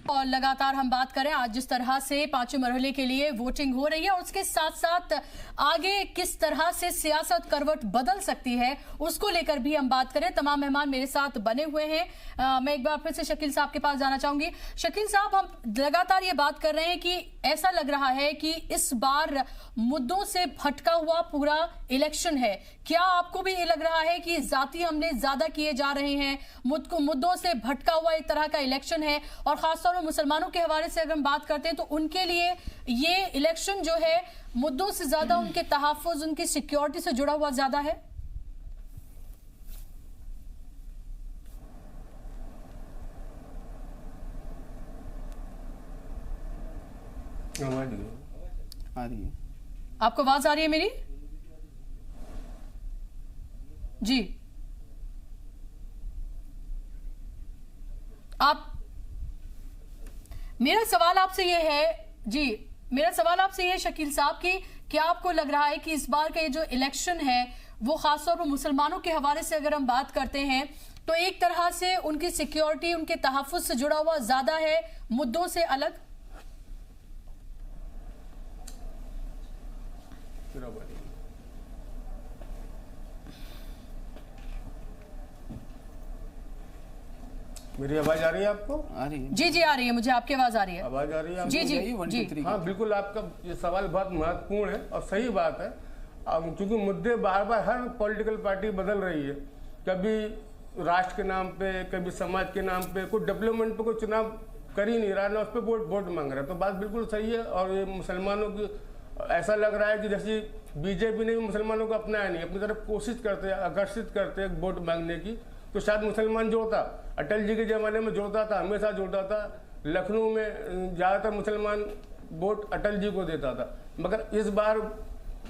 और लगातार हम बात करें आज जिस तरह से पांचवें मरहले के लिए वोटिंग हो रही है और उसके साथ साथ आगे किस तरह से सियासत करवट बदल सकती है उसको लेकर भी हम बात करें। तमाम मेहमान मेरे साथ बने हुए हैं। मैं एक बार फिर से शकील साहब के पास जाना चाहूंगी। शकील साहब, हम लगातार ये बात कर रहे हैं कि ऐसा लग रहा है कि इस बार मुद्दों से भटका हुआ पूरा इलेक्शन है। क्या आपको भी ये लग रहा है कि जाती हमले ज्यादा किए जा रहे हैं, मुद्दों से भटका हुआ एक तरह का इलेक्शन है? और खासतौर पर मुसलमानों के हवाले से अगर हम बात करते हैं तो उनके लिए ये इलेक्शन जो है मुद्दों से ज्यादा उनके तहफ्फुज, उनकी सिक्योरिटी से जुड़ा हुआ ज्यादा है। आ रही है। आपको आवाज आ रही है मेरी? जी, आप, मेरा सवाल आपसे ये है जी, मेरा सवाल आपसे ये है शकील साहब कि क्या आपको लग रहा है कि इस बार का ये जो इलेक्शन है वो खासतौर पर मुसलमानों के हवाले से अगर हम बात करते हैं तो एक तरह से उनकी सिक्योरिटी, उनके तहफ्फुज से जुड़ा हुआ ज्यादा है, मुद्दों से अलग? मेरी आवाज आ रही है आपको? आ रही है। जी जी आ रही है, मुझे आपकी आवाज आ रही है। आवाज आ रही है? जी जी जी। हाँ बिल्कुल, आपका ये सवाल बहुत महत्वपूर्ण है और सही बात है। क्योंकि मुद्दे बार बार हर पॉलिटिकल पार्टी बदल रही है, कभी राष्ट्र के नाम पे, कभी समाज के नाम पे, कोई डेवलपमेंट पे कोई चुनाव कर ही नहीं रहा, ना उस पर वोट मांग रहा है। तो बात बिल्कुल सही है। और ये मुसलमानों की ऐसा लग रहा है कि जैसे बीजेपी ने भी मुसलमानों को अपनाया नहीं, अपनी तरफ कोशिश करते हैं, आकर्षित करते हैं वोट मांगने की। तो शायद मुसलमान जोड़ता, अटल जी के ज़माने में जोड़ता था, हमेशा जोड़ता था। लखनऊ में ज़्यादातर मुसलमान वोट अटल जी को देता था। मगर इस बार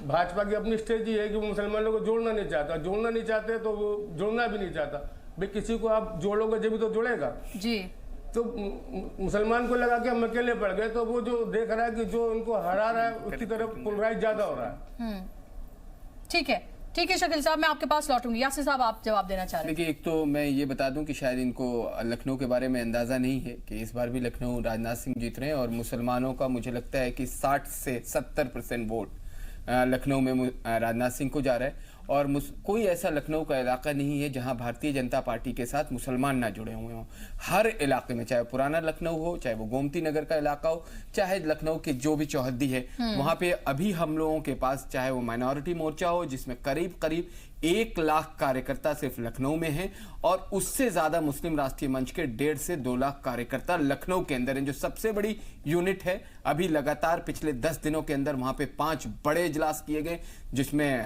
भाजपा की अपनी स्ट्रेटजी है कि वो मुसलमानों को जोड़ना नहीं चाहता। जोड़ना नहीं चाहते तो वो जोड़ना भी नहीं चाहता। भाई किसी को आप जोड़ोगे जब भी तो जोड़ेगा जी। तो मुसलमान को लगा कि हम अकेले पड़ गए, तो वो जो देख रहा है कि जो उनको हरा रहा है उसकी तरफ पोलराइज ज्यादा हो रहा है। ठीक है, ठीक है शकील साहब, मैं आपके पास लौटूंगी। यासिर साहब, आप जवाब देना चाह रहे हैं? देखिए, एक तो मैं ये बता दूं कि शायद इनको लखनऊ के बारे में अंदाजा नहीं है कि इस बार भी लखनऊ राजनाथ सिंह जीत रहे हैं और मुसलमानों का मुझे लगता है कि 60 से 70% वोट लखनऊ में राजनाथ सिंह को जा रहा है। और कोई ऐसा लखनऊ का इलाका नहीं है जहां भारतीय जनता पार्टी के साथ मुसलमान ना जुड़े हुए हों। हर इलाके में, चाहे पुराना लखनऊ हो, चाहे वो गोमती नगर का इलाका हो, चाहे लखनऊ के जो भी चौहद्दी है, वहां पे अभी हम लोगों के पास, चाहे वो माइनॉरिटी मोर्चा हो जिसमें करीब करीब 1 लाख कार्यकर्ता सिर्फ लखनऊ में हैं और उससे ज्यादा मुस्लिम राष्ट्रीय मंच के 1.5 से 2 लाख कार्यकर्ता लखनऊ के अंदर हैं, जो सबसे बड़ी यूनिट है। अभी लगातार पिछले 10 दिनों के अंदर वहां पे 5 बड़े इजलास किए गए, जिसमें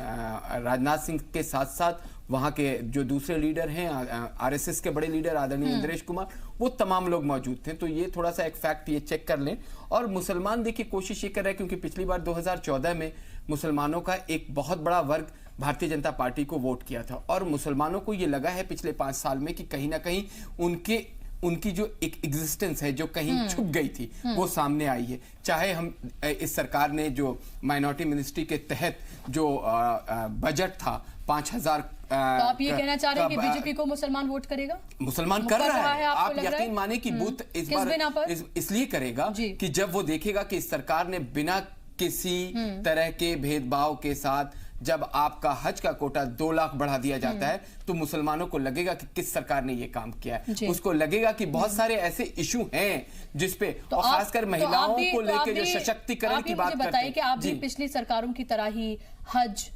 राजनाथ सिंह के साथ साथ वहां के जो दूसरे लीडर हैं, आरएसएस के बड़े लीडर आदरणीय इंद्रेश कुमार, वो तमाम लोग मौजूद थे। तो ये थोड़ा सा एक फैक्ट ये चेक कर लें। और मुसलमान देखिए कोशिश ये कर रहे हैं, क्योंकि पिछली बार 2014 में मुसलमानों का एक बहुत बड़ा वर्ग भारतीय जनता पार्टी को वोट किया था और मुसलमानों को ये लगा है पिछले 5 साल में कि कहीं ना कहीं उनकी जो एक एग्जिस्टेंस है जो कहीं छुप गई थी वो सामने आई है। चाहे हम इस सरकार ने जो माइनॉरिटी मिनिस्ट्री के तहत जो बजट था 5000, तो आप ये कहना चाह रहे हैं कि बीजेपी को मुसलमान वोट करेगा? मुसलमान कर रहा है। आप यकीन माने कि बूथ इस बार इसलिए करेगा कि जब वो देखेगा कि इस सरकार ने बिना किसी तरह के भेदभाव के साथ जब आपका हज का कोटा 2 लाख बढ़ा दिया जाता है तो मुसलमानों को लगेगा कि किस सरकार ने ये काम किया है। उसको लगेगा कि बहुत सारे ऐसे इशू हैं जिसपे तो और खासकर महिलाओं को लेकर जो सशक्तिकरण की बात करते हैं। बताइए कि आप भी पिछली सरकारों की तरह ही हज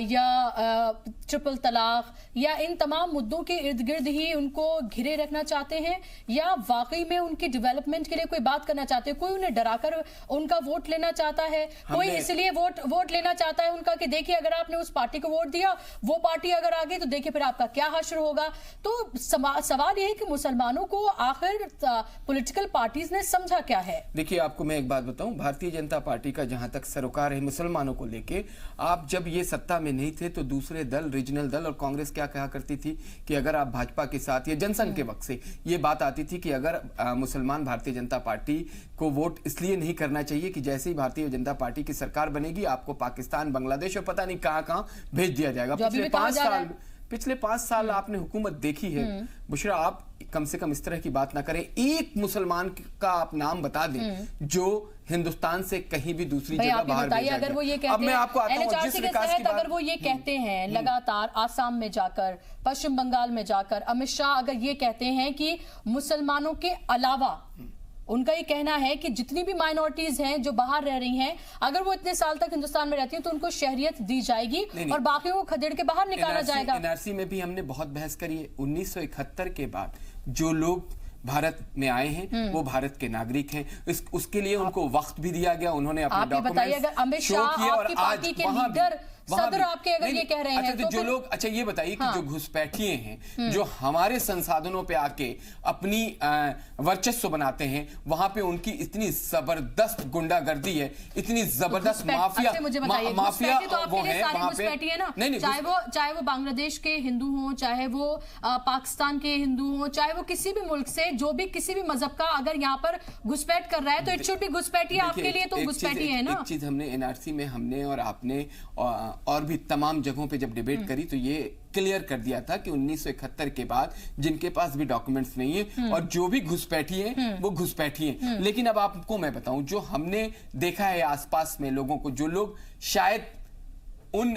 या ट्रिपल तलाक या इन तमाम मुद्दों के इर्द गिर्द ही उनको घिरे रखना चाहते हैं, या वाकई में उनकी डेवलपमेंट के लिए कोई बात करना चाहते हैं? कोई उन्हें डराकर उनका वोट लेना चाहता है, कोई इसलिए वोट लेना चाहता है उनका कि देखिए अगर आपने उस पार्टी को वोट दिया, वो पार्टी अगर आ गई तो देखिए फिर आपका क्या हश्र होगा। तो सवाल यह है कि मुसलमानों को आखिर पॉलिटिकल पार्टीज ने समझा क्या है? देखिए, आपको मैं एक बात बताऊं, भारतीय जनता पार्टी का जहां तक सरोकार है मुसलमानों को लेके, आप जब ये सत्ता में नहीं थे तो दूसरे दल, रीजनल दल और कांग्रेस क्या कहा करती थी कि अगर आप भाजपा के साथ, ये जनसंघ के वक्त से ये बात आती थी कि अगर मुसलमान भारतीय जनता पार्टी को वोट इसलिए नहीं करना चाहिए कि जैसे ही भारतीय जनता पार्टी की सरकार बनेगी आपको पाकिस्तान, बांग्लादेश और पता नहीं कहां-कहां भेज दिया जाएगा। पिछले 5 साल पिछले 5 साल आपने हुकूमत देखी है। बुशरा, आप कम से कम इस तरह की बात ना करें। एक मुसलमान का आप नाम बता दें जो हिंदुस्तान से कहीं भी दूसरी जगह बाहर भेजा अगर वो ये कहते अब मैं आपको आता हूं जिस विकास की बात, अगर वो ये कहते हैं लगातार आसाम में जाकर, पश्चिम बंगाल में जाकर, अमित शाह अगर ये कहते हैं कि मुसलमानों के अलावा उनका ये कहना है कि जितनी भी माइनॉरिटीज हैं जो बाहर रह रही हैं, अगर वो इतने साल तक हिंदुस्तान में रहती हैं तो उनको शहरियत दी जाएगी और बाकियों को खदेड़ के बाहर निकाला जाएगा। एनआरसी में भी हमने बहुत बहस करी है। 1971 के बाद जो लोग भारत में आए हैं वो भारत के नागरिक हैं। उसके लिए उनको वक्त भी दिया गया। उन्होंने अपने डॉक्यूमेंट्स अगर अमित शाह आपकी पार्टी के लीडर सदर आपके अगर ये कह रहे हैं तो जो लोग, अच्छा ये बताइए कि जो घुसपैठिए हैं जो हमारे संसाधनों पे आके अपनी वर्चस्व बनाते हैं, वहां पे उनकी इतनी जबरदस्त गुंडागर्दी है, इतनी जबरदस्त माफिया तो वो है वहां पे। चाहे वो बांग्लादेश के हिंदू हों, चाहे वो पाकिस्तान के हिंदू हों, चाहे वो किसी भी मुल्क से जो भी किसी भी मजहब का अगर यहाँ पर घुसपैठ कर रहा है तो इट शुड बी घुसपैठी आपके लिए तो घुसपैठी है ना। एक चीज हमने एनआरसी में हमने और आपने और भी तमाम जगहों पे जब डिबेट करी तो ये क्लियर कर दिया था कि 1971 के बाद जिनके पास भी डॉक्यूमेंट्स नहीं है और जो भी घुसपैठी है वो घुसपैठी है। लेकिन अब आपको मैं बताऊं, जो हमने देखा है आसपास में लोगों को, जो लोग शायद उन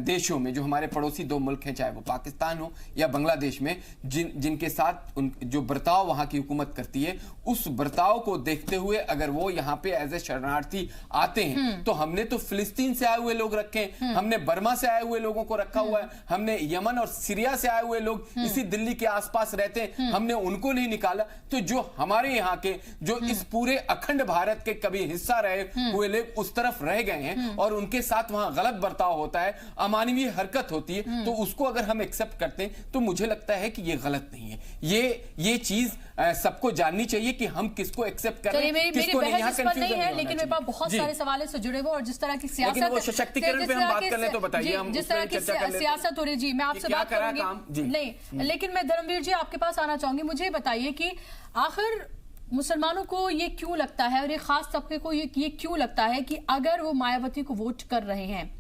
देशों में जो हमारे पड़ोसी 2 मुल्क हैं, चाहे वो पाकिस्तान हो या बांग्लादेश में, जिनके साथ जो बर्ताव वहां की हुकूमत करती है, उस बर्ताव को देखते हुए अगर वो यहाँ पे एज ए शरणार्थी आते हैं तो हमने तो फिलिस्तीन से आए हुए लोग रखे हैं, हमने बर्मा से आए हुए लोगों को रखा हुआ है, हमने यमन और सीरिया से आए हुए लोग इसी दिल्ली के आसपास रहते हैं, हमने उनको नहीं निकाला। तो जो हमारे यहाँ के जो इस पूरे अखंड भारत के कभी हिस्सा रहे हुए लोग उस तरफ रह गए हैं और उनके साथ वहां गलत बर्ताव होता है, अमानवीय हरकत होती है, तो उसको अगर हम एक्सेप्ट करते हैं तो मुझे लगता है कि ये गलत नहीं है। ये चीज सबको जाननी चाहिए कि हम किसको एक्सेप्ट कर रहे हैं, किसको नहीं। यहाँ कंफ्यूजन नहीं है, लेकिन मेरे पास बहुत सारे सवाल से जुड़े हुए और जिस तरह की सियासत, वो सशक्तिकरण पे हम बात कर ले तो बताइए, हम जिस तरह की सियासत हो रही। जी मैं आपसे बात करूंगी नहीं, लेकिन मैं धर्मवीर जी आपके पास आना चाहूंगी। मुझे बताइए कि आखिर मुसलमानों को ये क्यों लगता है और ये खास तबके को ये क्यों लगता है कि अगर वो मायावती को वोट कर रहे हैं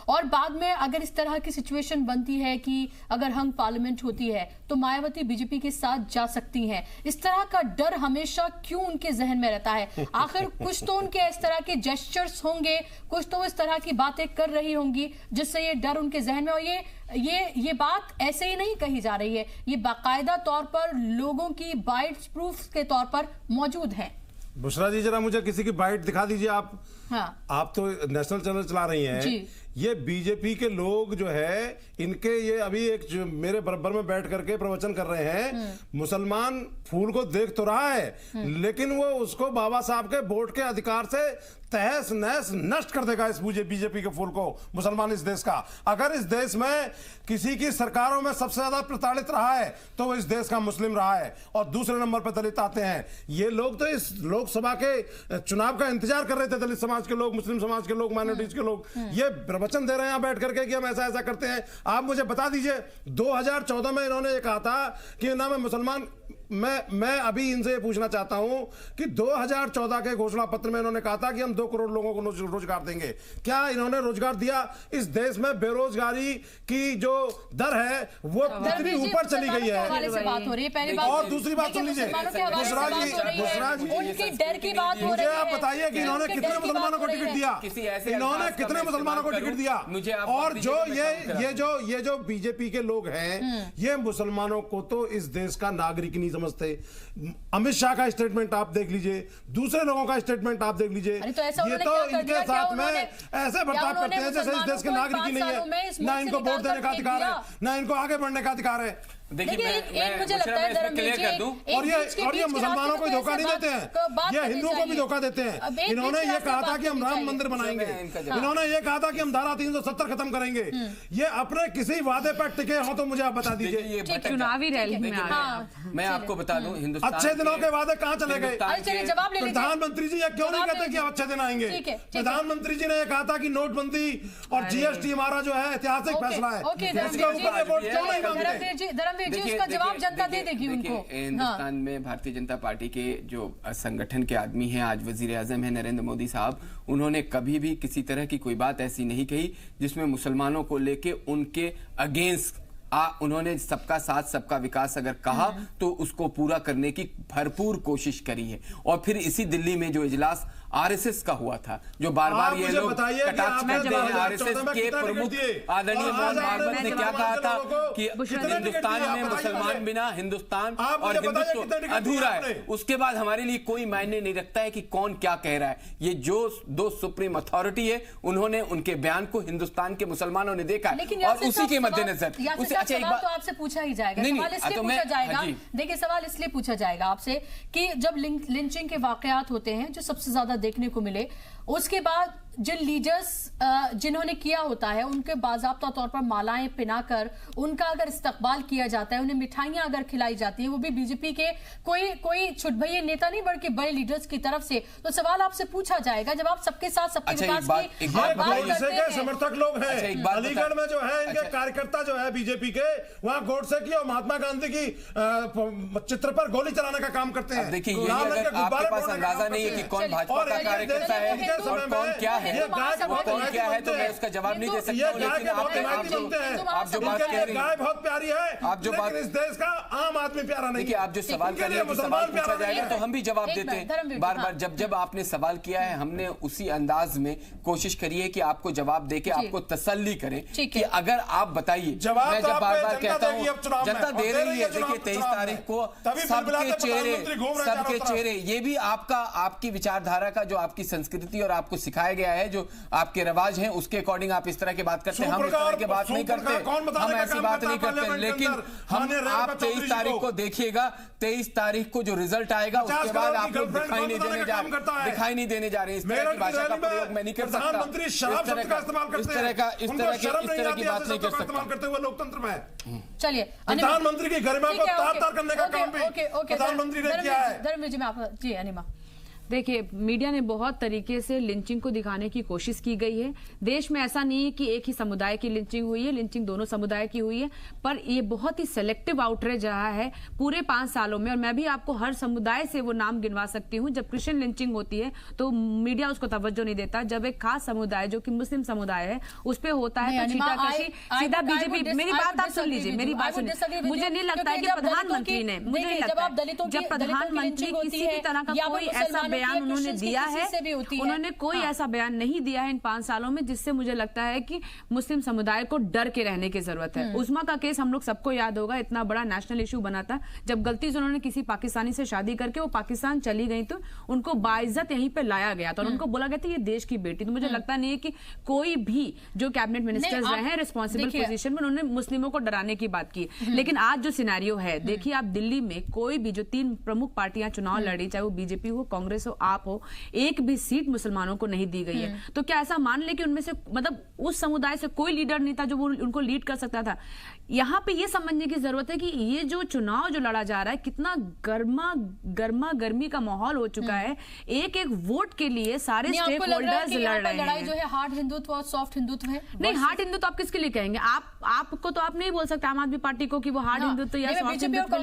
और बाद में अगर इस तरह की सिचुएशन बनती है कि अगर हंग पार्लियामेंट होती है तो मायावती बीजेपी के साथ जा सकती हैं, इस तरह का डर हमेशा क्यों उनके जहन में रहता है? आखिर कुछ तो उनके इस तरह के जेस्चर्स होंगे, कुछ तो इस तरह की बातें कर रही होंगी जिससे ये डर उनके जहन में। और ये बात ऐसे ही नहीं कही जा रही है, ये बाकायदा तौर पर लोगों की बाइट्स प्रूफ के तौर पर मौजूद है। बुशरा जी जरा मुझे किसी की बाइट दिखा दीजिए आप। हाँ। आप तो नेशनल चैनल चला रही हैं। ये बीजेपी के लोग जो है इनके ये अभी एक जो मेरे बराबर में बैठ करके प्रवचन कर रहे हैं, मुसलमान फूल को देख तो रहा है लेकिन वो उसको बाबा साहब के वोट के अधिकार से तहस नहस नष्ट कर देगा इस बीजेपी के फूल को मुसलमान इस देश का। अगर इस देश में किसी की सरकारों में सबसे ज्यादा प्रताड़ित रहा है तो वो इस देश का मुस्लिम रहा है और दूसरे नंबर पर दलित आते हैं। ये लोग तो इस लोकसभा के चुनाव का इंतजार कर रहे थे, दलित समाज के लोग, मुस्लिम समाज के लोग, माइनॉरिटीज के लोग, ये प्रवचन दे रहे हैं बैठ करके कि हम ऐसा ऐसा करते हैं। आप मुझे बता दीजिए 2014 में इन्होंने ये कहा था कि ना मैं मुसलमान, मैं अभी इनसे ये पूछना चाहता हूं कि 2014 के घोषणा पत्र में इन्होंने कहा था कि हम 2 करोड़ लोगों को रोजगार देंगे। क्या इन्होंने रोजगार दिया? इस देश में बेरोजगारी की जो दर है वो कितनी ऊपर चली गई है। और दूसरी बात सुन लीजिए बुशरा जी, डर की बात हो रही है। मुझे आप बताइए कि इन्होंने कितने मुसलमानों को टिकट दिया, इन्होंने कितने मुसलमानों को टिकट दिया? और जो ये जो बीजेपी के लोग हैं ये मुसलमानों को तो इस देश का नागरिक नहीं समझते। अमित शाह का स्टेटमेंट आप देख लीजिए, दूसरे लोगों का स्टेटमेंट आप देख लीजिए, ये तो इनके साथ में ऐसे बर्ताव करते हैं जैसे इस देश के नागरिक ही नहीं है, ना इनको वोट देने का अधिकार है, ना इनको आगे बढ़ने का अधिकार है। देखिए मुझे लगता है धर्मवीर जी, और ये मुसलमानों को धोखा नहीं देते हैं, ये हिंदुओं को भी धोखा देते हैं। इन्होंने ये कहा था कि हम राम मंदिर बनाएंगे, इन्होंने ये कहा था कि हम धारा 370 खत्म करेंगे। ये अपने किसी वादे पर टिके हो तो मुझे आप बता दीजिए। चुनावी रैली में मैं आपको बता दूं, हिंदुस्तान अच्छे दिनों के वादे कहां चले गए? जवाब ले लीजिए। प्रधानमंत्री जी ये क्यों नहीं कहते कि अच्छे दिन आएंगे? प्रधानमंत्री जी ने ये कहा था कि नोटबंदी और जीएसटी हमारा जो है ऐतिहासिक फैसला है, इसके ऊपर वोट क्यों नहीं मांगते? उसका जवाब जनता दे देगी उनको। हिंदुस्तान में भारतीय जनता पार्टी के जो संगठन के आदमी हैं, आज वजीर आजम है नरेंद्र मोदी साहब, उन्होंने कभी भी किसी तरह की कोई बात ऐसी नहीं कही जिसमें मुसलमानों को लेके उनके अगेंस्ट उन्होंने सबका साथ सबका विकास अगर कहा तो उसको पूरा करने की भरपूर कोशिश करी है। और फिर इसी दिल्ली में जो इजलास आरएसएस का हुआ था, जो बार बार ये लोग कटाक्ष करते हैं, आरएसएस के प्रमुख आदरणीय मोहन भागवत ने क्या कहा था कि हिंदुस्तान में मुसलमान बिना हिंदुस्तान और हिंदुत्व अधूरा है। उसके बाद हमारे लिए कोई मायने नहीं रखता है कि कौन क्या कह रहा है। ये जो दो सुप्रीम अथॉरिटी है, उन्होंने उनके बयान को हिंदुस्तान के मुसलमानों ने देखा और उसी के मद्देनजर अच्छा, एक बात तो आपसे पूछा ही जाएगा, सवाल इसलिए पूछा जाएगा, देखिए सवाल इसलिए पूछा जाएगा आपसे कि जब लिंचिंग के वाकयात होते हैं जो सबसे ज्यादा देखने को मिले, उसके बाद जिन लीडर्स जिन्होंने किया होता है उनके बाज़ाब्ता तौर पर मालाएं पिनाकर उनका अगर इस्तकबाल किया जाता है, उन्हें मिठाइयां अगर खिलाई जाती है, वो भी बीजेपी के कोई छुटभैये नेता नहीं बल्कि बड़े लीडर्स की तरफ से, तो सवाल आपसे पूछा जाएगा जब आप सबके साथ सबके विकास की बात करते हैं। समर्थक लोग हैं अलीगढ़ में जो है, इनके कार्यकर्ता जो है बीजेपी के, वहां गोडसे की और महात्मा गांधी की चित्र पर गोली चलाने का काम करते हैं। देखिए, आपके पास अंदाजा नहीं है कि कौन भाजपा का कार्यकर्ता है और कौन क्या है, कौन क्या है, तो मैं उसका जवाब नहीं दे सकता हूं। लेकिन आप जो बात कह रही हैं, बहुत प्यारी है, आप जो बात, इस देश का आम आदमी प्यारा नहीं। देखिए, आप जो सवाल कर रहे हैं, सवाल पूछा जाएगा तो हम भी जवाब देते हैं बार बार। जब आपने सवाल किया है, हमने उसी अंदाज में कोशिश करी है कि आपको जवाब देके आपको तसल्ली करें कि अगर आप बताइए। मैं जब बार बार कहता हूँ जनता दे रही है, देखिए 23 तारीख को सबके चेहरे, ये भी आपकी विचारधारा का जो आपकी संस्कृति और आपको सिखाया गया है, जो आपके रिवाज हैं, उसके अकॉर्डिंग आप इस तरह की बात करते हैं। हम इस तरह की बात नहीं करते, हम ऐसी बात नहीं करते। लेकिन आप 23 तारीख को देखिएगा, 23 तारीख को जो रिजल्ट आएगा उसके बाद आप लोग दिखाई नहीं देने जा रहे। इस तरह की भाषा का प्रयोग मैं नहीं कर सकता, इस तरह की बात नहीं कर सकता करते हुए लोकतंत्र में। चलिए, प्रधानमंत्री की गरिमा को तार-तार करने का काम भी प्रधानमंत्री ने किया है। धर्मवीर जी, मैं आप जी अनिमा, देखिए, मीडिया ने बहुत तरीके से लिंचिंग को दिखाने की कोशिश की गई है। देश में ऐसा नहीं है कि एक ही समुदाय की लिंचिंग हुई है, लिंचिंग दोनों समुदाय की हुई है, पर ये बहुत ही सेलेक्टिव आउटरीच रहा है पूरे 5 सालों में। और मैं भी आपको हर समुदाय से वो नाम गिनवा सकती हूँ। जब क्रिश्चियन लिंचिंग होती है तो मीडिया उसको तवज्जो नहीं देता। जब एक खास समुदाय जो कि मुस्लिम समुदाय है उस पर होता है तो छीटाकशी सीधा बीजेपी। मेरी बात आप सुन लीजिए, मेरी बात सुनिए। मुझे नहीं लगता है कि प्रधानमंत्री ने, मुझे नहीं लगता जब प्रधानमंत्री किसी भी तरह का कोई ऐसा बयान उन्होंने दिया है, उन्होंने कोई ऐसा बयान नहीं दिया है इन 5 सालों में जिससे मुझे लगता है कि मुस्लिम समुदाय को डर के रहने की जरूरत है। उस्मा का केस हम लोग सबको याद होगा, इतना बड़ा नेशनल इशू बना था जब गलती से उन्होंने किसी पाकिस्तानी से शादी करके वो पाकिस्तान चली गई तो उनको बाइज्जत यहीं पे लाया गया था और उनको बोला गया था ये देश की बेटी। तो मुझे लगता नहीं है कि कोई भी जो कैबिनेट मिनिस्टर्स रहे हैं रिस्पॉन्सिबल पोजीशन में उन्होंने मुस्लिमों को डराने की बात की। लेकिन आज जो सिनेरियो है, देखिए आप दिल्ली में कोई भी जो 3 प्रमुख पार्टियां चुनाव लड़ी, चाहे वो बीजेपी हो, कांग्रेस हो, आप हो, एक भी सीट मुसलमानों को नहीं दी गई है। तो क्या ऐसा मान ले कि उनमें से मतलब उस समुदाय से कोई लीडर नहीं था जो वो उनको लीड कर सकता था? यहाँ पे ये समझने की जरूरत है कि ये जो चुनाव जो लड़ा जा रहा है कितना गर्मा गर्मी का माहौल हो चुका है। एक एक वोट के लिए सारे स्टेक होल्डर्स लड़ रहे हैं। लड़ाई जो है हार्ड हिंदुत्व और सॉफ्ट हिंदुत्व है। नहीं, हार्ड हिंदुत्व आप किसके लिए कहेंगे? आपको तो आप नहीं बोल सकते आम आदमी पार्टी को कि वो हार्ड हिंदुत्व या सॉफ्ट हिंदुत्व के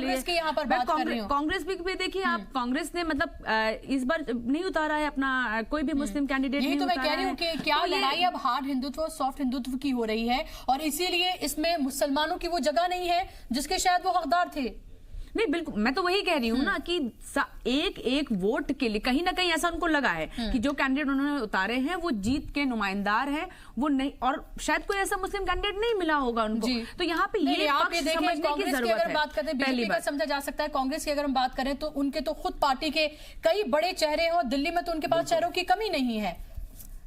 लिए। कांग्रेस भी देखिए, आप कांग्रेस ने मतलब इस बार नहीं उतारा है अपना कोई भी मुस्लिम कैंडिडेट। यही तो मैं कह रही हूँ कि क्या लड़ाई अब हार्ड हिंदुत्व और सॉफ्ट हिंदुत्व की हो रही है और इसीलिए इसमें मुसलमानों की वो जगह नहीं है जिसके शायद वो हकदार थे। नहीं, बिल्कुल, मैं तो वही कह रही हूँ ना कि एक एक वोट के लिए कहीं ना कहीं ऐसा उनको लगा है कि जो कैंडिडेट उन्होंने उतारे हैं वो जीत के नुमाइंदार है, वो नहीं, और शायद कोई ऐसा मुस्लिम कैंडिडेट नहीं मिला होगा उनको। तो यहाँ पे ये पक्ष समझने की जरूरत है। बात करते हैं पहली बार समझा जा सकता है। कांग्रेस की अगर हम बात करें तो उनके तो खुद पार्टी के कई बड़े चेहरे हैं और दिल्ली में तो उनके पास चेहरों की कमी नहीं है।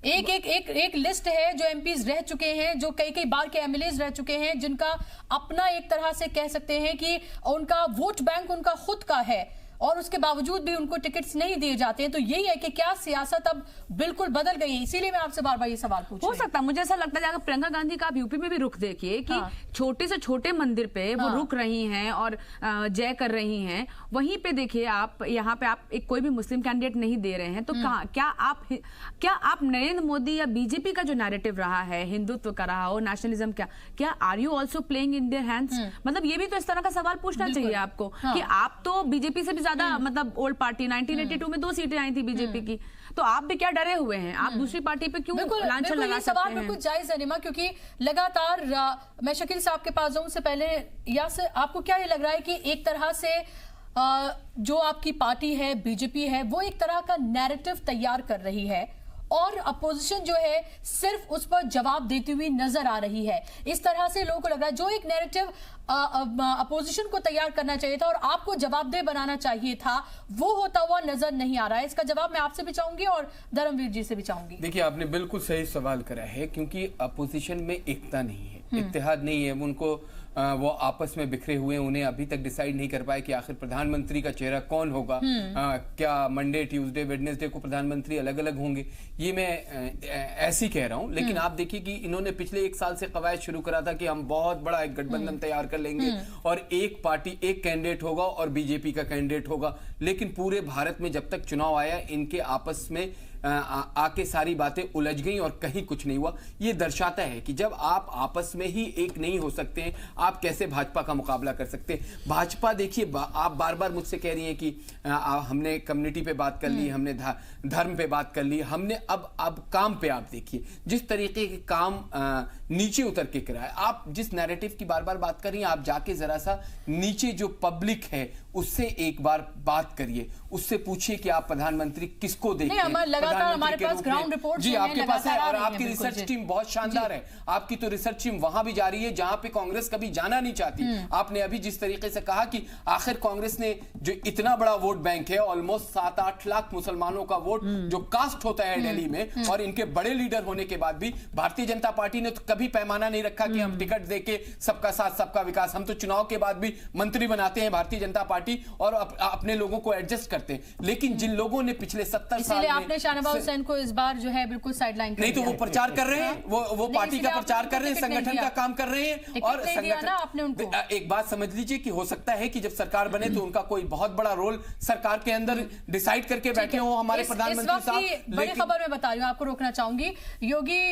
एक लिस्ट है जो एमपीज रह चुके हैं, जो कई बार के एमएलएज रह चुके हैं, जिनका अपना एक तरह से कह सकते हैं कि उनका वोट बैंक उनका खुद का है और उसके बावजूद भी उनको टिकट्स नहीं दिए जाते हैं। तो यही है कि क्या सियासत अब बिल्कुल बदल गई है। इसीलिए मैं आपसे बार बार ये सवाल पूछ रही हूं। हो सकता है, मुझे ऐसा लगता है अगर प्रियंका गांधी का आप यूपी में भी रुख देखिए कि छोटे से छोटे मंदिर पे वो रुक रही हैं और जय कर रही हैं, वहीं पे देखिए आप यहाँ पे आप एक कोई भी मुस्लिम कैंडिडेट नहीं दे रहे हैं। तो क्या आप नरेंद्र मोदी या बीजेपी का जो नैरेटिव रहा है, हिंदुत्व का रहा हो, नेशनलिज्म, क्या are you also playing in their hands? मतलब ये भी तो इस तरह का सवाल पूछना चाहिए आपको कि आप तो बीजेपी से भी ज्यादा मतलब ओल्ड पार्टी, 1982 में 2 सीटें आई थी बीजेपी की, तो आप भी क्या डरे हुए हैं? आप दूसरी पार्टी पे क्यों लांछन लगा सकते हैं? बिल्कुल जायज है निमा, क्योंकि लगातार मैं शकील साहब के पास जाऊं से पहले, या से आपको क्या ये लग रहा है कि एक तरह से जो आपकी पार्टी है बीजेपी है वो एक तरह का नैरेटिव तैयार कर रही है और अपोजिशन जो है सिर्फ उस पर जवाब देती हुई नजर आ रही है? इस तरह से लोगों को लग रहा है जो एक नैरेटिव अपोजिशन को तैयार करना चाहिए था और आपको जवाबदेह बनाना चाहिए था, वो होता हुआ नजर नहीं आ रहा है। इसका जवाब मैं आपसे भी चाहूंगी और धर्मवीर जी से भी चाहूंगी। देखिए, आपने बिल्कुल सही सवाल करा है, क्योंकि अपोजिशन में एकता नहीं है, इत्तेहाद नहीं है। उनको वो आपस में बिखरे हुए हैं, उन्हें अभी तक डिसाइड नहीं कर पाए कि आखिर प्रधानमंत्री का चेहरा कौन होगा। क्या मंडे, ट्यूसडे, वेडनेसडे को प्रधानमंत्री अलग अलग होंगे? ये मैं ऐसे ही कह रहा हूं, लेकिन आप देखिए कि इन्होंने पिछले 1 साल से कवायद शुरू करा था कि हम बहुत बड़ा एक गठबंधन तैयार कर लेंगे और एक पार्टी, एक कैंडिडेट होगा और बीजेपी का कैंडिडेट होगा। लेकिन पूरे भारत में जब तक चुनाव आया, इनके आपस में आके सारी बातें उलझ गई और कहीं कुछ नहीं हुआ। ये दर्शाता है कि जब आप आपस में ही एक नहीं हो सकते हैं, आप कैसे भाजपा का मुकाबला कर सकते हैं? भाजपा देखिए, आप बार बार मुझसे कह रही हैं कि हमने कम्युनिटी पे बात कर ली, हमने धर्म पे बात कर ली, हमने अब काम पे आप देखिए जिस तरीके के काम नीचे उतर के करा है। आप जिस नैरेटिव की बार बार बात कर रही हैं, आप जाके जरा सा नीचे जो पब्लिक है उससे एक बार बात करिए, उससे पूछिए कि आप प्रधानमंत्री किसको देखते हैं। हमारे पास ग्राउंड रिपोर्ट जी आपके पास है और आपकी रिसर्च टीम बहुत शानदार है। आपकी तो रिसर्च टीम वहां भी जा रही है जहां पे कांग्रेस कभी जाना नहीं चाहती। आपने अभी जिस तरीके से कहा कि आखिर कांग्रेस ने जो इतना बड़ा वोट बैंक है, ऑलमोस्ट 7-8 लाख मुसलमानों का वोट जो कास्ट होता है दिल्ली में, और इनके बड़े लीडर होने के बाद भी भारतीय जनता पार्टी ने तो कभी पैमाना नहीं रखा कि हम टिकट देके सबका साथ सबका विकास। हम तो चुनाव के बाद भी मंत्री बनाते हैं भारतीय जनता पार्टी और अपने लोगों को एडजस्ट करते हैं। लेकिन जिन लोगों ने पिछले 70 साल में, आपने शाहनवाज हुसैन को इस बार जो है बिल्कुल साइडलाइन नहीं, तो वो प्रचार कर रहे हैं, वो पार्टी का प्रचार कर रहे हैं, संगठन का काम कर रहे हैं। और संगठन, एक बात समझ लीजिए कि हो सकता है कि जब सरकार बने तो उनका कोई बहुत बड़ा रोल सरकार के अंदर डिसाइड करके बैठे हो हमारे प्रधानमंत्री साहब। बड़ी खबर मैं बता रही हूँ, आपको रोकना चाहूंगी। योगी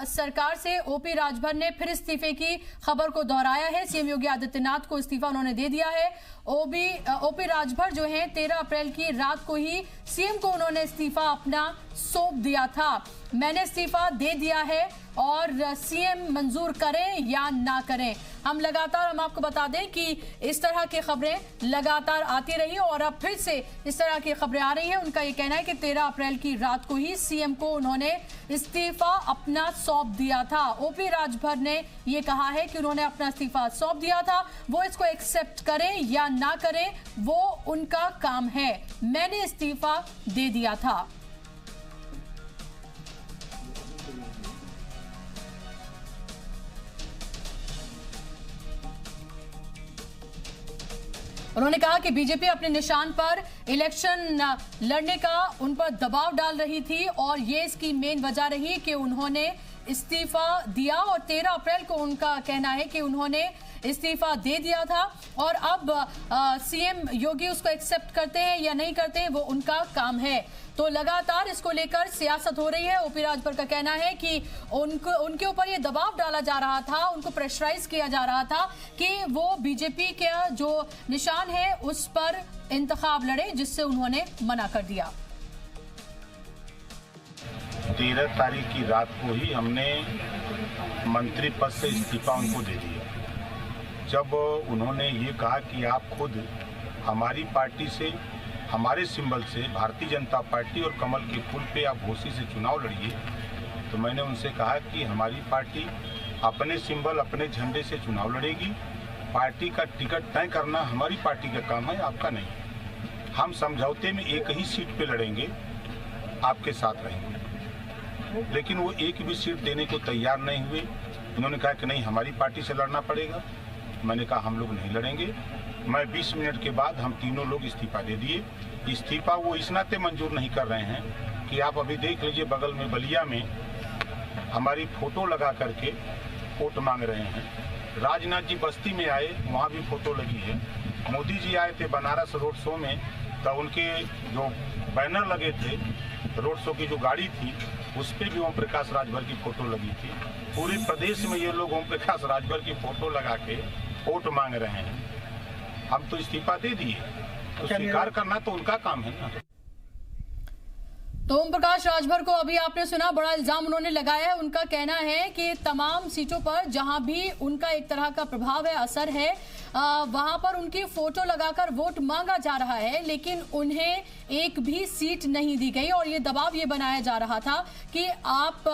सरकार से ओपी राजभर ने फिर इस्तीफे की खबर को दोहराया है। सीएम योगी आदित्यनाथ को इस्तीफा उन्होंने दे दिया है। ओपी राजभर जो है 13 अप्रैल की रात को ही सीएम को उन्होंने इस्तीफा अपना सौंप दिया था। मैंने इस्तीफा दे दिया है और सीएम मंजूर करें या ना करें। हम आपको बता दें कि इस तरह की खबरें लगातार आती रही और अब फिर से इस तरह की खबरें आ रही हैं। उनका ये कहना है कि 13 अप्रैल की रात को ही सीएम को उन्होंने इस्तीफा अपना सौंप दिया था। ओपी राजभर ने ये कहा है कि उन्होंने अपना इस्तीफा सौंप दिया था, वो इसको एक्सेप्ट करें या ना करें वो उनका काम है। मैंने इस्तीफा दे दिया था। उन्होंने कहा कि बीजेपी अपने निशान पर इलेक्शन लड़ने का उन पर दबाव डाल रही थी और ये इसकी मेन वजह रही कि उन्होंने इस्तीफा दिया और 13 अप्रैल को उनका कहना है कि उन्होंने इस्तीफा दे दिया था और अब सीएम योगी उसको एक्सेप्ट करते हैं या नहीं करते हैं वो उनका काम है। तो लगातार इसको लेकर सियासत हो रही है। ओपी राजभर का कहना है कि उनके ऊपर ये दबाव डाला जा रहा था, उनको प्रेशराइज किया जा रहा था कि वो बीजेपी के जो निशान है उस पर इंतखाब लड़े, जिससे उन्होंने मना कर दिया। 13 तारीख की रात को ही हमने मंत्री पद से इस्तीफा उनको दे दिया। जब उन्होंने ये कहा कि आप खुद हमारी पार्टी से, हमारे सिंबल से, भारतीय जनता पार्टी और कमल के फूल पे आप घोषी से चुनाव लड़िए, तो मैंने उनसे कहा कि हमारी पार्टी अपने सिंबल, अपने झंडे से चुनाव लड़ेगी। पार्टी का टिकट तय करना हमारी पार्टी का काम है, आपका नहीं। हम समझौते में एक ही सीट पे लड़ेंगे, आपके साथ रहेंगे। लेकिन वो एक भी सीट देने को तैयार नहीं हुए। उन्होंने कहा कि नहीं, हमारी पार्टी से लड़ना पड़ेगा। मैंने कहा हम लोग नहीं लड़ेंगे। मैं 20 मिनट के बाद हम तीनों लोग इस्तीफा दे दिए। इस्तीफा वो इस नाते मंजूर नहीं कर रहे हैं कि आप अभी देख लीजिए, बगल में बलिया में हमारी फोटो लगा करके वोट मांग रहे हैं। राजनाथ जी बस्ती में आए, वहाँ भी फोटो लगी है। मोदी जी आए थे बनारस रोड शो में, तब उनके जो बैनर लगे थे, रोड शो की जो गाड़ी थी उस पर भी ओम प्रकाश राजभर की फोटो लगी थी। पूरे प्रदेश में ये लोग ओम प्रकाश राजभर की फोटो लगा के वोट मांग रहे हैं। हम तो इस्तीफा दे दिए तो स्वीकार करना तो उनका काम है ना। तो ओम प्रकाश राजभर को अभी आपने सुना, बड़ा इल्जाम उन्होंने लगाया है। उनका कहना है कि तमाम सीटों पर जहां भी उनका एक तरह का प्रभाव है, असर है, वहां पर उनकी फोटो लगाकर वोट मांगा जा रहा है, लेकिन उन्हें एक भी सीट नहीं दी गई और ये दबाव ये बनाया जा रहा था कि आप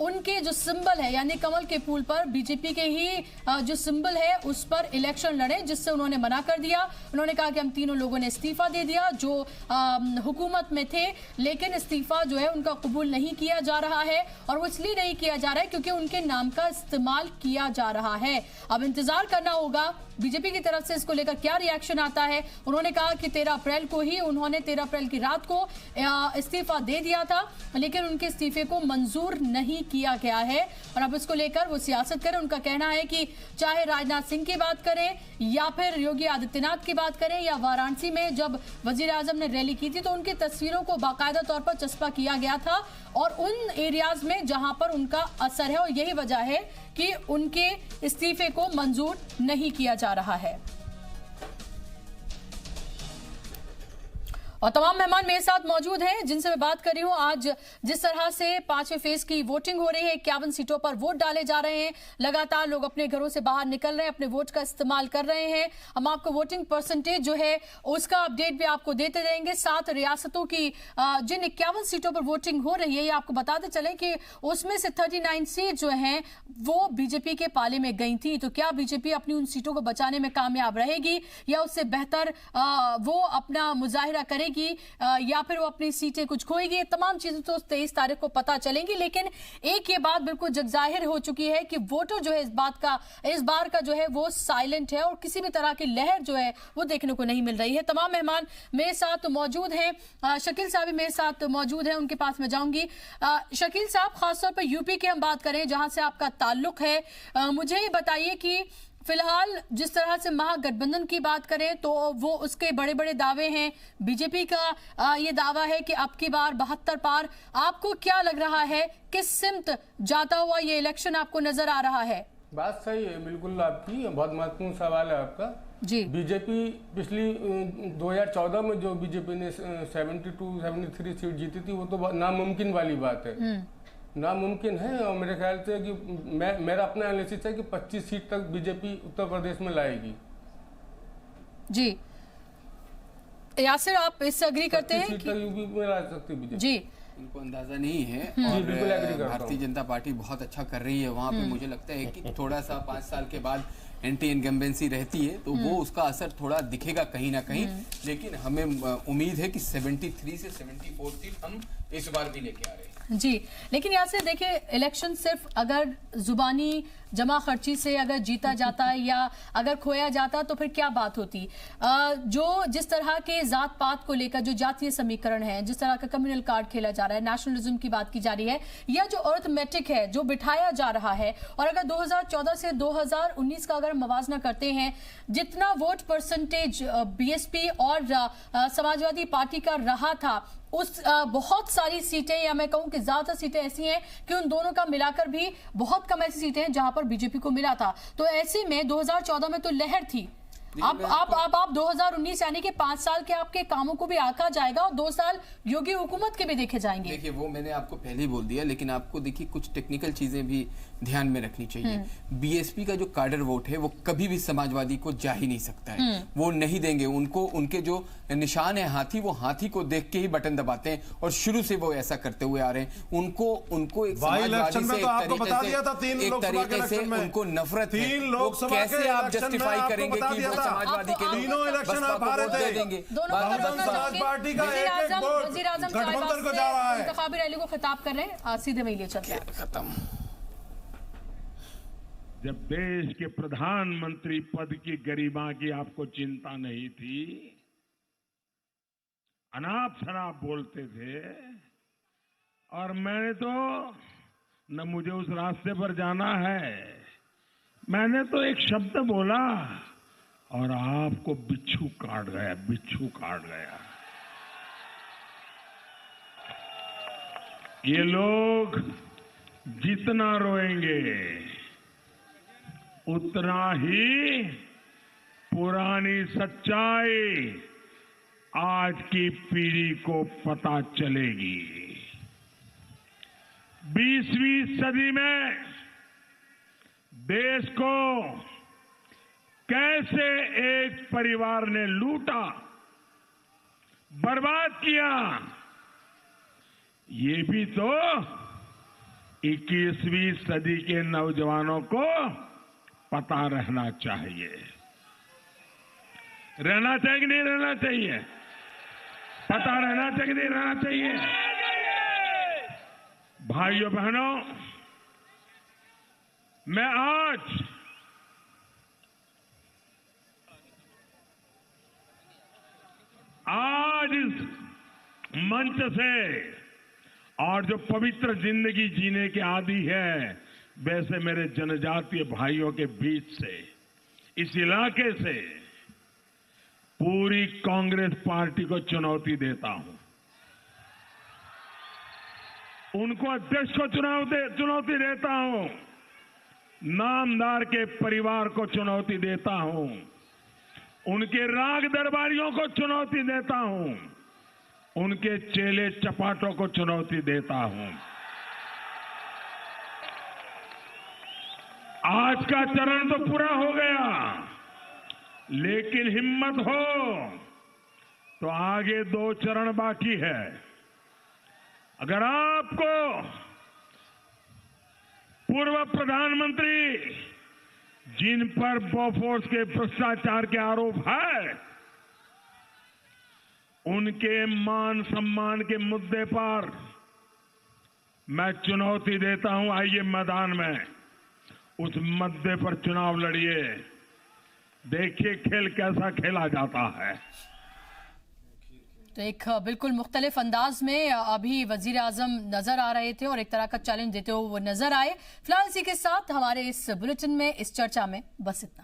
उनके जो सिंबल है यानी कमल के फूल पर बीजेपी के ही जो सिंबल है उस पर इलेक्शन लड़े, जिससे उन्होंने मना कर दिया। उन्होंने कहा कि हम तीनों लोगों ने इस्तीफा दे दिया जो हुकूमत में थे, लेकिन इस्तीफा जो है उनका कबूल नहीं किया जा रहा है और वो इसलिए नहीं किया जा रहा है क्योंकि उनके नाम का इस्तेमाल किया जा रहा है। अब इंतजार करना होगा बीजेपी की तरफ से इसको लेकर क्या रिएक्शन आता है। उन्होंने कहा कि 13 अप्रैल को ही उन्होंने 13 अप्रैल की रात को इस्तीफा दे दिया था, लेकिन उनके इस्तीफे को मंजूर नहीं किया गया है और अब इसको लेकर वो सियासत करें। उनका कहना है कि चाहे राजनाथ सिंह की बात करें या फिर योगी आदित्यनाथ की बात करें या वाराणसी में जब वजीर आजम ने रैली की थी तो उनकी तस्वीरों को बाकायदा तौर पर चस्पा किया गया था और उन एरियाज में जहां पर उनका असर है, और यही वजह है कि उनके इस्तीफे को मंजूर नहीं किया जा रहा है। और तमाम मेहमान मेरे साथ मौजूद हैं जिनसे मैं बात कर रही हूं। आज जिस तरह से 5वें फेज की वोटिंग हो रही है, 51 सीटों पर वोट डाले जा रहे हैं, लगातार लोग अपने घरों से बाहर निकल रहे हैं, अपने वोट का इस्तेमाल कर रहे हैं। हम आपको वोटिंग परसेंटेज जो है उसका अपडेट भी आपको देते रहेंगे। 7 रियासतों की जिन 51 सीटों पर वोटिंग हो रही है, ये आपको बताते चले कि उसमें से 39 सीट जो हैं वो बीजेपी के पाले में गई थी। तो क्या बीजेपी अपनी उन सीटों को बचाने में कामयाब रहेगी या उससे बेहतर वो अपना मुजाहिरा करेगी या फिर वो अपनी सीटें कुछ खोएगी? तमाम चीजें तो 23 तारीख को पता चलेंगी, लेकिन एक ये बात बिल्कुल जगजाहिर हो चुकी है कि वोटर जो है इस बार का जो है वो साइलेंट है और किसी भी तरह की लहर जो है वो देखने को नहीं मिल रही है। तमाम मेहमान मेरे साथ मौजूद हैं। शकील साहब भी मेरे साथ मौजूद हैं, उनके पास मैं जाऊंगी। शकील साहब, खासतौर पर यूपी की हम बात करें जहां से आपका ताल्लुक है, मुझे ये बताइए कि फिलहाल जिस तरह से महागठबंधन की बात करें तो वो उसके बड़े बड़े दावे हैं। बीजेपी का ये दावा है कि अब की बार 72 पार। आपको क्या लग रहा है, किस सिमत जाता हुआ ये इलेक्शन आपको नजर आ रहा है? बात सही है बिल्कुल आपकी, बहुत महत्वपूर्ण सवाल है आपका जी। बीजेपी पिछली 2014 में जो बीजेपी ने 72-73 सीट जीती थी वो तो नामुमकिन वाली बात है, नामुमकिन है। और मेरे ख्याल से कि मेरा अपना एनालिसिस है कि 25 सीट तक बीजेपी उत्तर प्रदेश में लाएगी। जी यासिर, आप इससे एग्री करते हैं? 25 सीट तक यूपी में ला सकती बीजेपी। जी, इनको अंदाजा नहीं है और भारतीय जनता पार्टी बहुत अच्छा कर रही है वहाँ पे। मुझे लगता है कि थोड़ा सा 5 साल के बाद एंटी इनकम्बेंसी रहती है तो वो उसका असर थोड़ा दिखेगा कहीं ना कहीं, लेकिन हमें उम्मीद है कि 73 से 74 सीट हम इस बार भी लेके आ रहे हैं। जी, लेकिन यहाँ से देखिए, इलेक्शन सिर्फ अगर जुबानी जमा खर्ची से अगर जीता जाता है या अगर खोया जाता तो फिर क्या बात होती। जो जिस तरह के जात पात को लेकर जो जातीय समीकरण है, जिस तरह का कम्युनल कार्ड खेला जा रहा है, नेशनलिज्म की बात की जा रही है, या जो अर्थमेटिक है जो बिठाया जा रहा है, और अगर 2014 से 2019 का अगर मवाजना करते हैं, जितना वोट परसेंटेज बीएसपी और समाजवादी पार्टी का रहा था, उस बहुत सारी सीटें या मैं कहूं कि ज्यादा सीटें ऐसी हैं कि उन दोनों का मिलाकर भी बहुत कम ऐसी सीटें हैं जहां पर बीजेपी को मिला था। तो ऐसे में 2014 में तो लहर थी। आप 2019 यानी कि 5 साल के आपके कामों को भी आका जाएगा और 2 साल योगी हुकूमत के भी देखे जाएंगे। देखिए, वो मैंने आपको पहले ही बोल दिया, लेकिन आपको देखिए कुछ टेक्निकल चीजें भी ध्यान में रखनी चाहिए। बीएसपी का जो कार्डर वोट है वो कभी भी समाजवादी को जा ही नहीं सकता है, वो नहीं देंगे उनको। उनके जो निशान है हाथी, वो हाथी को देख के ही बटन दबाते हैं और शुरू से वो ऐसा करते हुए आ रहे हैं। उनको एक समाजवादी से एक तरीके से उनको नफरत है। वो कैसे आप जस्टिफाई करेंगे कि वो समाजवादी के लिए तीनों इलेक्शन आप हारे थे, देंगे? समाज पार्टी का एक वोट गठबंधन को जा रहा है। इंतखाबी रैली को खिताब कर रहे हैं, सीधे में ले चलते हैं। खत्म। जब देश के प्रधानमंत्री पद की गरिमा की आपको चिंता नहीं थी, अनाप शनाप बोलते थे, और मैंने तो न मुझे उस रास्ते पर जाना है, मैंने तो एक शब्द बोला और आपको बिच्छू काट गया, बिच्छू काट गया। ये लोग जितना रोएंगे उतना ही पुरानी सच्चाई आज की पीढ़ी को पता चलेगी। 20वीं सदी में देश को कैसे एक परिवार ने लूटा, बर्बाद किया, ये भी तो 21वीं सदी के नौजवानों को पता रहना चाहिए। रहना चाहिए कि नहीं रहना चाहिए? पता रहना चाहिए कि नहीं रहना चाहिए? भाइयों बहनों, मैं आज इस मंच से और जो पवित्र जिंदगी जीने के आदी है, वैसे मेरे जनजातीय भाइयों के बीच से, इस इलाके से पूरी कांग्रेस पार्टी को चुनौती देता हूं। उनको अध्यक्ष को चुनौती देता हूं, नामदार के परिवार को चुनौती देता हूं, उनके राग दरबारियों को चुनौती देता हूं, उनके चेले चपाटों को चुनौती देता हूं। आज का चरण तो पूरा हो गया, लेकिन हिम्मत हो तो आगे 2 चरण बाकी है। अगर आपको पूर्व प्रधानमंत्री जिन पर बोफोर्स के भ्रष्टाचार के आरोप है, उनके मान सम्मान के मुद्दे पर मैं चुनौती देता हूं, आइए मैदान में उस मुद्दे पर चुनाव लड़िए, देखिए खेल कैसा खेला जाता है। तो एक बिल्कुल मुख्तलिफ अंदाज में अभी वजीर आजम नजर आ रहे थे और एक तरह का चैलेंज देते हुए वो नजर आए। फिलहाल इसी के साथ हमारे इस बुलेटिन में, इस चर्चा में बस इतना ही।